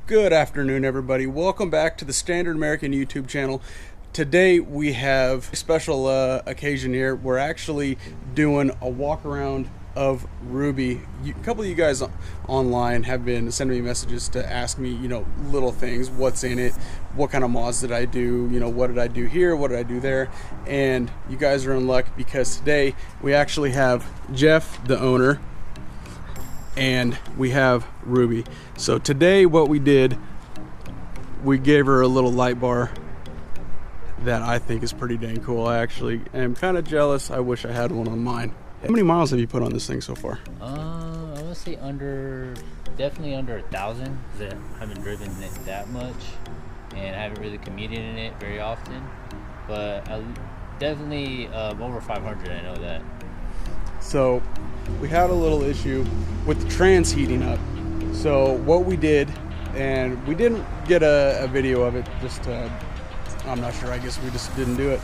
Good afternoon, everybody. Welcome back to the Standard American YouTube channel. Today we have a special occasion here. We're actually doing a walk around of Ruby. A couple of you guys online have been sending me messages to ask me, little things, what's in it, what kind of mods did I do, what did I do here, what did I do there, and you guys are in luck because today we actually have Jeff, the owner, and we have Ruby. So today what we did, we gave her a little light bar that I think is pretty dang cool. I actually am kind of jealous. I wish I had one on mine. How many miles have you put on this thing so far? I would say definitely under 1,000, because I haven't driven it that much and I haven't really commuted in it very often, but definitely over 500, I know that. So we had a little issue with the trans heating up. So what we did, and we didn't get a video of it, I'm not sure, I guess we just didn't do it,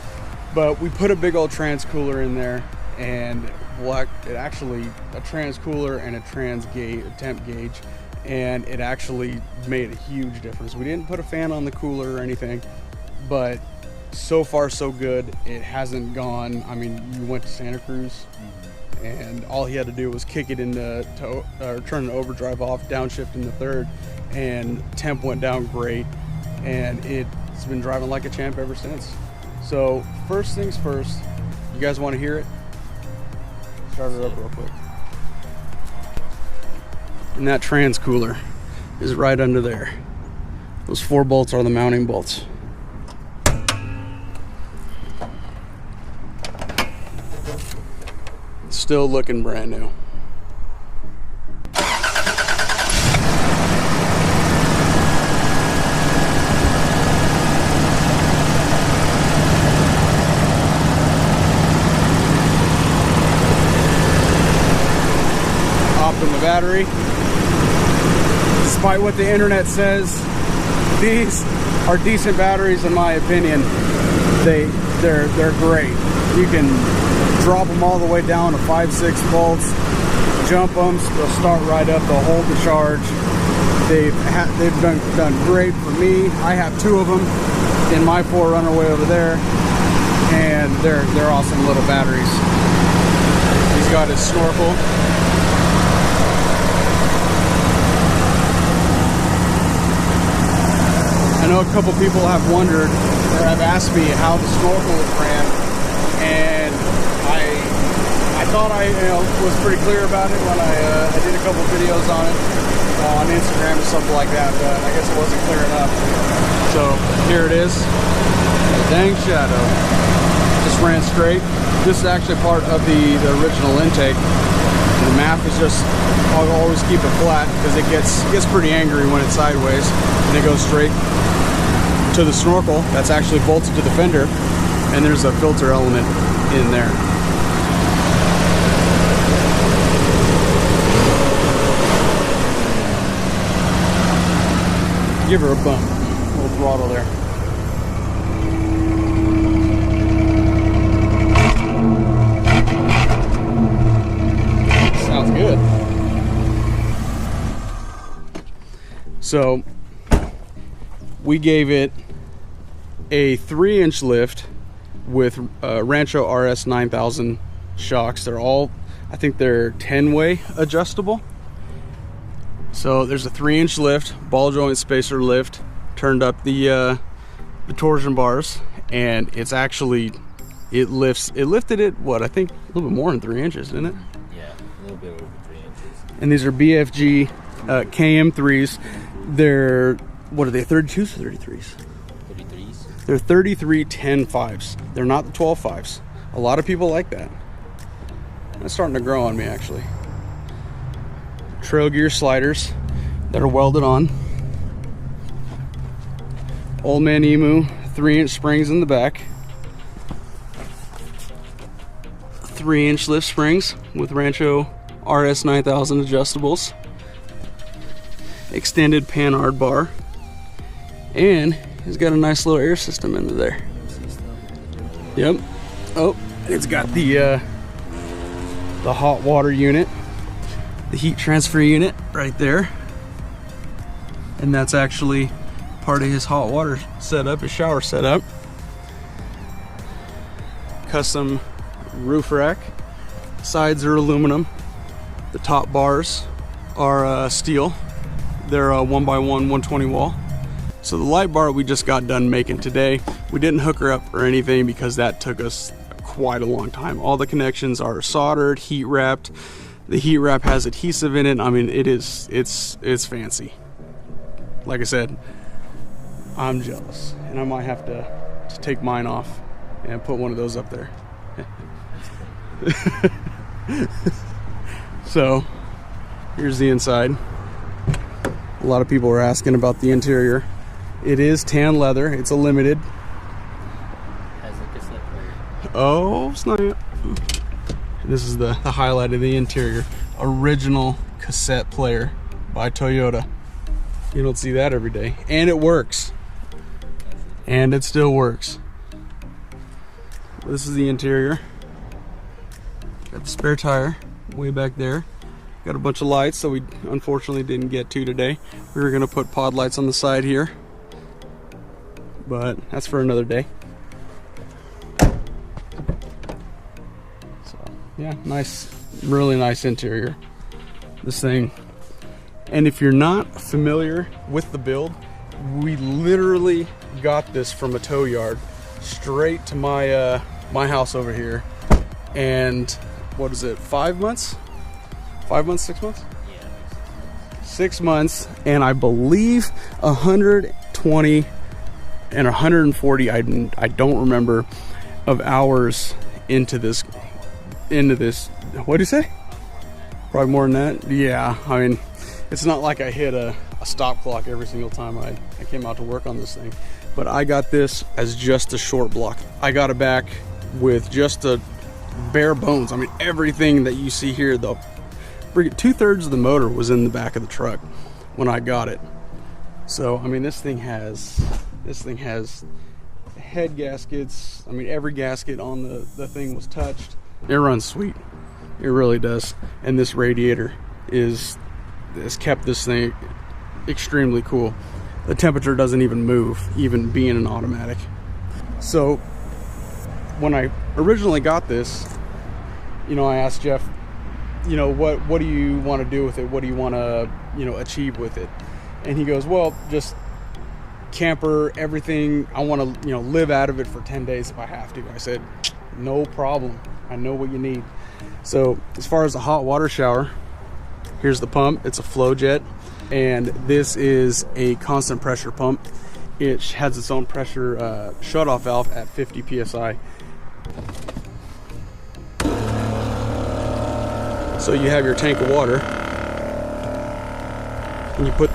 but we put a big old trans cooler in there, and actually a trans cooler and a temp gauge, and it actually made a huge difference. We didn't put a fan on the cooler or anything, but so far so good. It hasn't gone, you went to Santa Cruz, and all he had to do was kick it into turn the overdrive off, downshift in the third, and temp went down great, and it's been driving like a champ ever since. So first things first, you guys want to hear it? Start it up real quick. And that trans cooler is right under there. Those 4 bolts are the mounting bolts. Still looking brand new. Opting the battery. Despite what the internet says, these are decent batteries in my opinion. They're great. You can drop them all the way down to 5-6 volts, jump them, they'll start right up, they'll hold the charge. They've done great for me. I have 2 of them in my 4Runner way over there, and they're awesome little batteries. He's got his Snorkel. I know a couple people have wondered or have asked me how the Snorkel ran, and I thought I was pretty clear about it when I did a couple videos on it on Instagram or something like that, but I guess it wasn't clear enough. So here it is, a dang shadow. Just ran straight. This is actually part of the original intake. And the math is just, I'll always keep it flat because it gets pretty angry when it's sideways, and it goes straight to the Snorkel. That's actually bolted to the fender, and there's a filter element in there. Give her a bump, a little throttle there. Sounds good. So we gave it a 3-inch lift with Rancho RS 9000 shocks. They're all, I think they're 10-way adjustable. So there's a 3-inch lift, ball joint spacer lift, turned up the torsion bars, and it's actually, it lifted it, what, I think a little bit more than 3 inches, didn't it? Yeah, a little bit over 3 inches. And these are BFG KM3s. They're, what are they, 32s or 33s? 33s. They're 33 10.5s. They're not the 12.5s. A lot of people like that. That's starting to grow on me, actually. Trail gear sliders that are welded on. Old man Emu 3-inch springs in the back. 3-inch lift springs with Rancho RS 9000 adjustables. Extended panhard bar. And he's got a nice little air system into there. Yep. Oh, it's got the hot water unit, the heat transfer unit right there. and that's actually part of his hot water setup, his shower setup. Custom roof rack. Sides are aluminum. The top bars are steel. They're a 1x1 120 wall. So the light bar we just got done making today. We didn't hook her up or anything because that took us quite a long time. All the connections are soldered, heat wrapped. The heat wrap has adhesive in it. I mean, it's fancy. Like I said, I'm jealous, and I might have to take mine off and put one of those up there. So here's the inside. A lot of people are asking about the interior. It is tan leather. It's a limited. Has a cassette player. Oh, it's not yet. This is the highlight of the interior. Original cassette player by Toyota. You don't see that every day. And it works. And it still works. This is the interior. Got the spare tire way back there. Got a bunch of lights that we unfortunately didn't get to today. We were gonna put pod lights on the side here, but that's for another day. So yeah, nice, really nice interior. This thing. And if you're not familiar with the build, we literally got this from a tow yard straight to my my house over here. And what is it, 5 months? 5 months, 6 months? Yeah. 6 months, and I believe 120 and 140, I don't remember, of hours into this, what do you say? Probably more than that? Yeah, I mean, it's not like I hit a stop clock every single time I came out to work on this thing. But I got this as just a short block. I got it back with just a bare bones. I mean, everything that you see here, the 2/3 of the motor was in the back of the truck when I got it. So I mean, this thing has head gaskets. I mean, every gasket on the thing was touched. It runs sweet. It really does. And this radiator has kept this thing extremely cool. The temperature doesn't even move, even being an automatic. So when I originally got this, you know, I asked Jeff, you know, what do you want to do with it? What do you want to, you know, achieve with it? And he goes, well, just camper, everything. I want to, you know, live out of it for 10 days if I have to. I said, no problem. I know what you need. So as far as the hot water shower, here's the pump. It's a Flojet, and this is a constant pressure pump. It has its own pressure shutoff valve at 50 psi. So you have your tank of water, and you put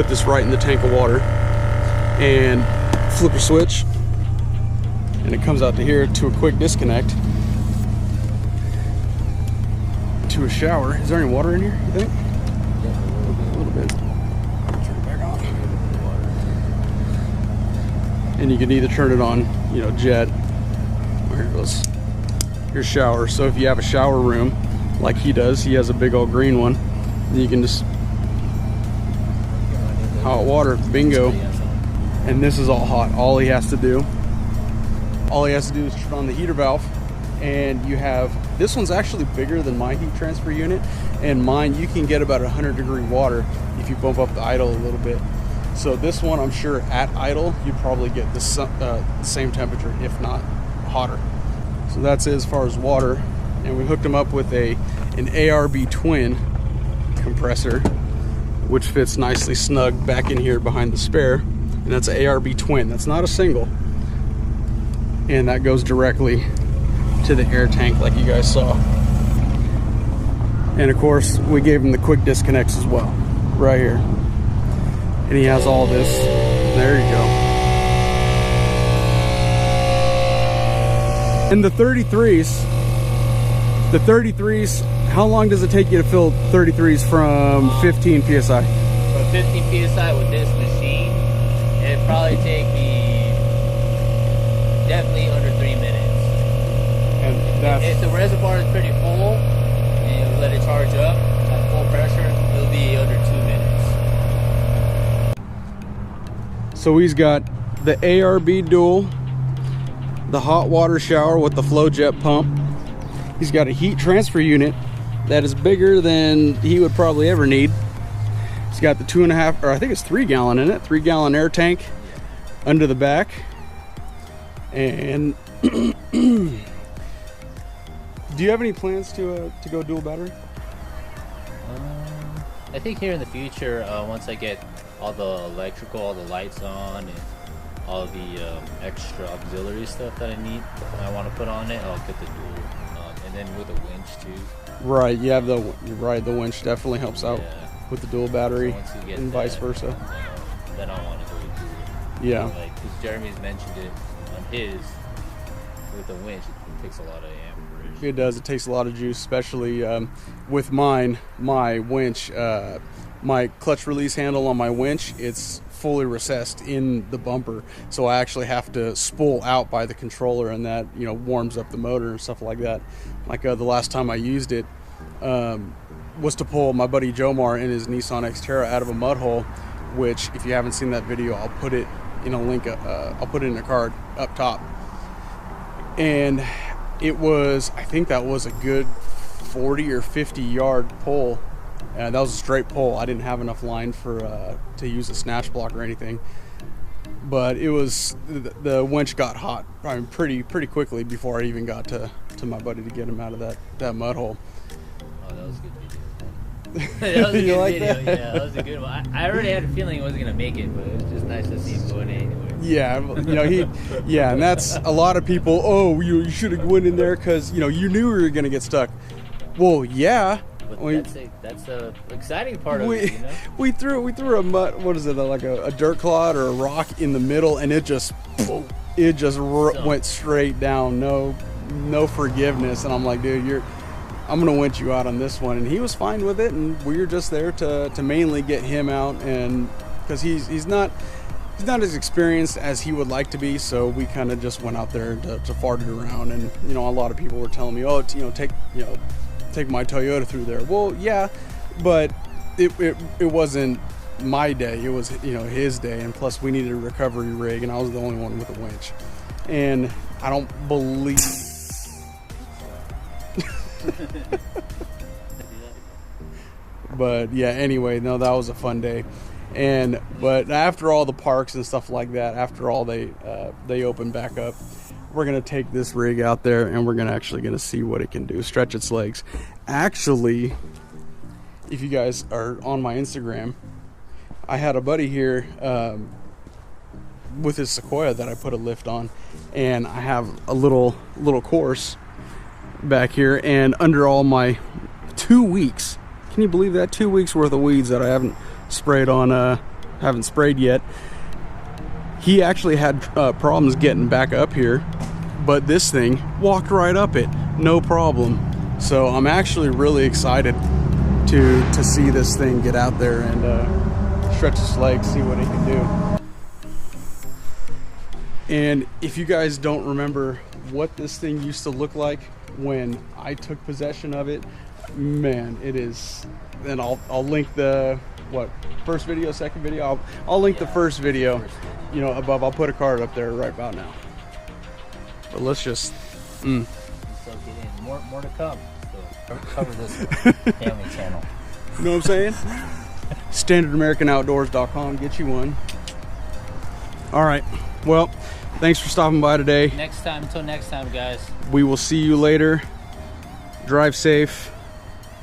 this right in the tank of water, and flip a switch, and it comes out to here to a quick disconnect to a shower. Is there any water in here, you think? Yeah, A little bit. Turn it back on. And you can either turn it on, you know, jet, or here it goes, your shower. So if you have a shower room like he does, he has a big old green one, then you can just hot water, bingo. And this is all hot. All he has to do is turn on the heater valve, and you have, this one's actually bigger than my heat transfer unit, and mine you can get about 100-degree water if you bump up the idle a little bit. So this one, I'm sure at idle you probably get the same temperature, if not hotter. So that's it as far as water. And we hooked them up with an ARB Twin compressor, which fits nicely snug back in here behind the spare. And that's an ARB Twin. That's not a single. And that goes directly to the air tank like you guys saw. And of course, we gave him the quick disconnects as well, right here. And he has all this. There you go. And the 33s, how long does it take you to fill 33s from 15 psi? From 15 psi with this machine, it'd probably take me definitely under 3 minutes. And that's, if the reservoir is pretty full and we let it charge up at full pressure, it'll be under 2 minutes. So he's got the ARB dual, the hot water shower with the Flojet pump. He's got a heat transfer unit that is bigger than he would probably ever need. He's got the 2.5, or I think it's 3 gallon in it, 3 gallon air tank under the back. And do you have any plans to go dual battery? I think here in the future, once I get all the electrical, all the lights on, and all the extra auxiliary stuff that I need, I want to put on it, I'll get the dual, and then with a winch too. Right, you have the winch definitely helps out with the dual battery, so and vice versa. Then I want to go with dual. Yeah. Like, because Jeremy's mentioned it on his, with the winch, it takes a lot of amperage. It does. It takes a lot of juice, especially with my winch. My clutch release handle on my winch, it's fully recessed in the bumper, so I actually have to spool out by the controller, and that, you know, warms up the motor and stuff like that. Like the last time I used it was to pull my buddy Jomar in his Nissan Xterra out of a mud hole, which, if you haven't seen that video, I'll put it in a link. I'll put it in a card up top. And it was, I think that was a good 40 or 50 yard pull. That was a straight pull. I didn't have enough line for to use a snatch block or anything. But it was, the winch got hot, I mean, pretty quickly before I even got to my buddy to get him out of that mud hole. Oh, that was a good video. That was a good like video. That? Yeah, that was a good one. I already had a feeling he wasn't gonna make it, but it was just nice to see him going anyway. Yeah, you know, and that's a lot of people. Oh, you should have went in there because, you know, you knew we were gonna get stuck. Well, yeah. But that's the exciting part of it, you know? We threw a mud, what is it, like a dirt clod or a rock in the middle, and it just went straight down. No forgiveness. And I'm like, dude, I'm gonna winch you out on this one. And he was fine with it, and we were just there to mainly get him out, and because he's not as experienced as he would like to be, so we kind of just went out there to fart it around. And, you know, a lot of people were telling me, oh, take my Toyota through there. Well, yeah, but it wasn't my day. It was, you know, his day, and plus we needed a recovery rig, and I was the only one with a winch. And I don't believe but yeah, anyway, no, that was a fun day. But after all the parks and stuff like that, after all they open back up, we're gonna take this rig out there, and we're gonna see what it can do, stretch its legs. Actually, if you guys are on my Instagram, I had a buddy here with his Sequoia that I put a lift on, and I have a little course back here, and under all my 2 weeks, can you believe that, 2 weeks worth of weeds that I haven't sprayed on, haven't sprayed yet. He actually had problems getting back up here, but this thing walked right up it, no problem. So I'm actually really excited to see this thing get out there and stretch its legs, see what it can do. And if you guys don't remember what this thing used to look like when I took possession of it, man, it is. And I'll link the first video, second video. I'll link the first video, you know, above. I'll put a card up there right about now. But let's just So get in. More to come. So cover this family channel. You know what I'm saying? StandardAmericanOutdoors.com, get you one. All right. Well, thanks for stopping by today. Until next time, guys. We will see you later. Drive safe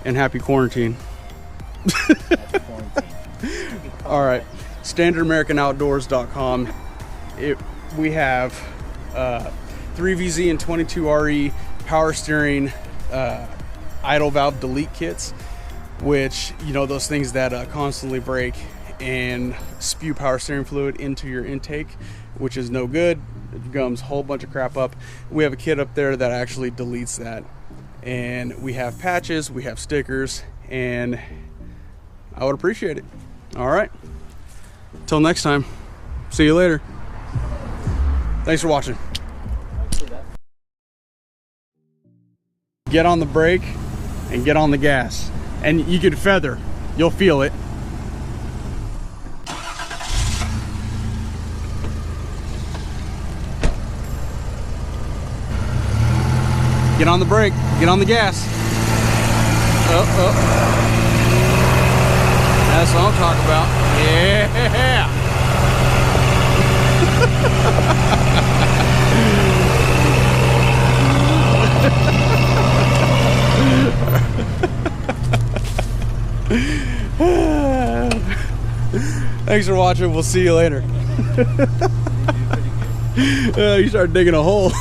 and happy quarantine. Happy quarantine. All right. StandardAmericanOutdoors.com. We have 3VZ and 22RE power steering idle valve delete kits, which, you know, those things that constantly break and spew power steering fluid into your intake, which is no good. It gums a whole bunch of crap up. We have a kit up there that actually deletes that, and we have patches, we have stickers, and I would appreciate it. All right, till next time, see you later. Thanks for watching. Get on the brake and get on the gas, and you can feather, you'll feel it. Get on the brake. Get on the gas. Oh, oh. That's what I'm talking about. Yeah. Thanks for watching. We'll see you later. You start digging a hole.